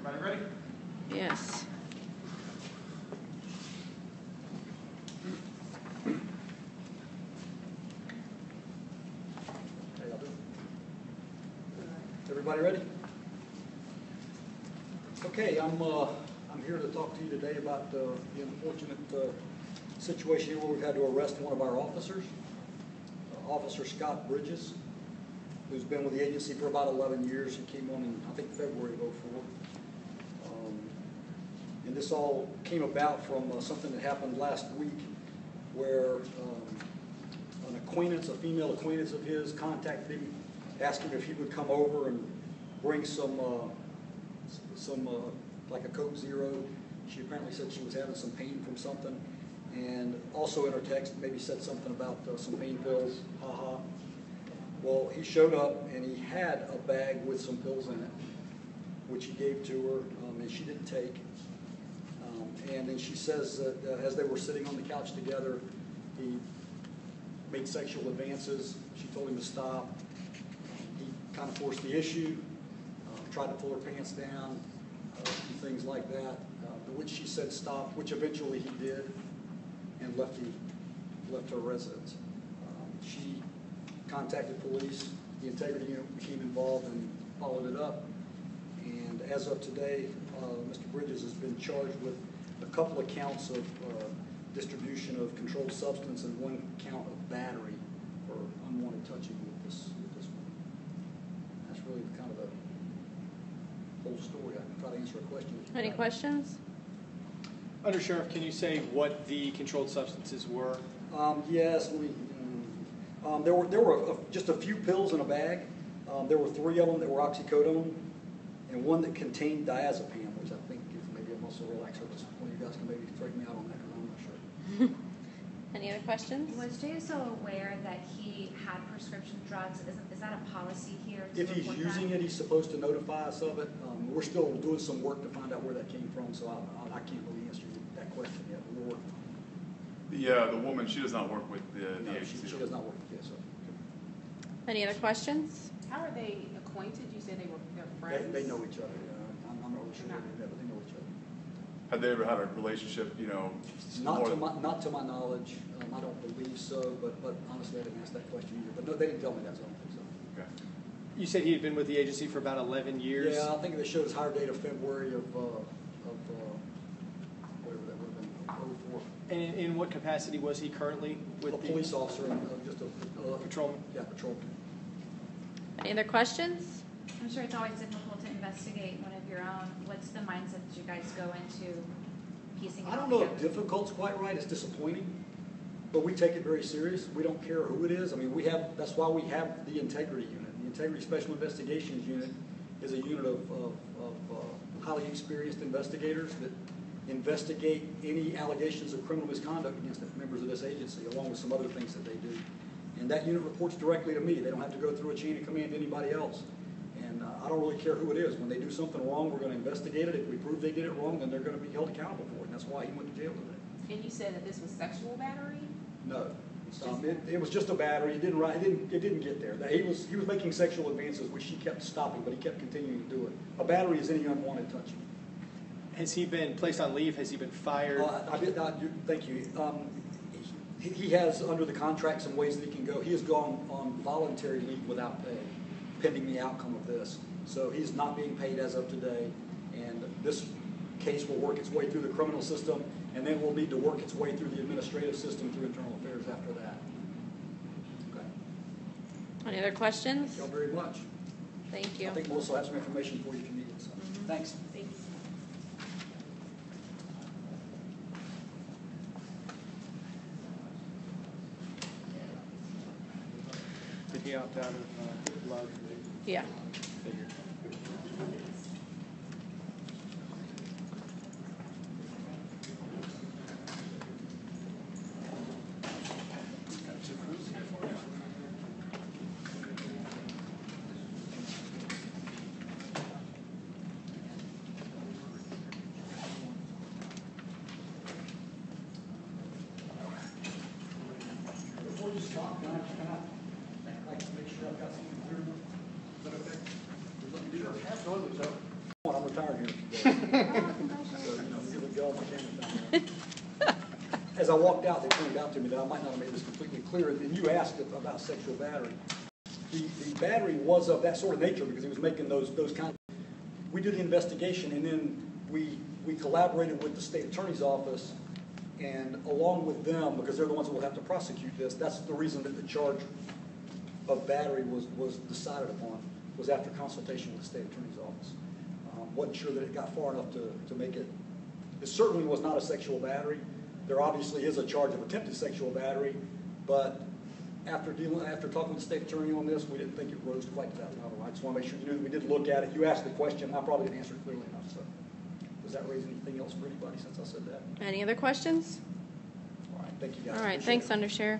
Everybody ready? Yes. Everybody ready? Okay, I'm here to talk to you today about the unfortunate situation here where we've had to arrest one of our officers, Officer Scott Bridges, who's been with the agency for about 11 years. He came on in, I think, February of '04. And this all came about from something that happened last week where an acquaintance, a female acquaintance of his, contacted him, asked him if he would come over and bring some like a Coke Zero. She apparently said she was having some pain from something, and also in her text maybe said something about some pain pills. Ha. Well, he showed up and he had a bag with some pills in it, which he gave to her, and she didn't take. And then she says that as they were sitting on the couch together, he made sexual advances. She told him to stop. He kind of forced the issue, tried to pull her pants down, and things like that, to which she said stop, which eventually he did, and left her residence. She contacted police. The integrity unit became involved and followed it up. And as of today, Mr. Bridges has been charged with a couple of counts of distribution of controlled substance and one count of battery for unwanted touching with this woman. That's really kind of the whole story. I can try to answer a question. Any questions? Undersheriff, can you say what the controlled substances were? Yes. There were just a few pills in a bag. There were 3 of them that were oxycodone, and one that contained diazepam, which I think is maybe a muscle relaxer. One of you guys can maybe straighten me out on that, because I'm not sure. Any other questions? Was JSO aware that he had prescription drugs? Is that a policy here? If he's using it, he's supposed to notify us of it. We're still doing some work to find out where that came from, so I can't really answer that question yet. But we're working on it. The woman, she does not work with the agency. She does not work with JSO. Any other questions? How are they acquainted? You said they're friends? They know each other. I'm not really sure what they do, but they know each other. Had they ever had a relationship, Not to my knowledge. I don't believe so, but honestly, I didn't ask that question either. But no, they didn't tell me that, so I don't think so. Okay. You said he had been with the agency for about 11 years? Yeah, I think they showed his hire date of February of whatever that would have been, '04. And in what capacity was he currently with A police officer, just a patrolman? Yeah, patrolman. Any other questions? I'm sure it's always difficult to investigate one of your own. What's the mindset that you guys go into piecing it I don't all know if together? difficult's quite right. It's disappointing, but we take it very serious. We don't care who it is. I mean, that's why we have the integrity unit. The Integrity Special Investigations Unit is a unit of highly experienced investigators that investigate any allegations of criminal misconduct against members of this agency, along with some other things that they do. And that unit reports directly to me. They don't have to go through a chain of command to anybody else. And I don't really care who it is. When they do something wrong, we're going to investigate it. If we prove they did it wrong, then they're going to be held accountable for it. And that's why he went to jail today. And you said that this was sexual battery? No. It was just a battery. It didn't get there. He was making sexual advances, which she kept stopping, but he kept continuing to do it. A battery is any unwanted touching. Has he been placed on leave? Has he been fired? Thank you. He has, under the contract, some ways that he can go. He has gone on voluntary leave without pay, pending the outcome of this. So he's not being paid as of today, and this case will work its way through the criminal system, and then will need to work its way through the administrative system through internal affairs after that. Okay. Any other questions? Thank you all very much. Thank you. I think Melissa will have some information for you if you need it. So. Thanks. Thanks. Did he opt out of blood? Yeah. Figured. Before you stop, can I make sure I've got something clear? Is that okay? today. So, you know, give a go on my camera down. As I walked out, they pointed out to me that I might not have made this completely clear, and you asked about sexual battery. The battery was of that sort of nature because he was making those kind of. We did the investigation, and then we collaborated with the state attorney's office, and along with them, because they're the ones that will have to prosecute this, that's the reason that the charge of battery was decided upon, was after consultation with the state attorney's office. Wasn't sure that it got far enough to make it. It certainly was not a sexual battery. There obviously is a charge of attempted sexual battery, but after talking with the state attorney on this, we didn't think it rose quite to that level. I just want to make sure you knew that we did look at it. You asked the question. I probably didn't answer it clearly enough. So, does that raise anything else for anybody since I said that? Any other questions? All right. Thank you, guys. All right, Appreciate thanks, it. Undersheriff.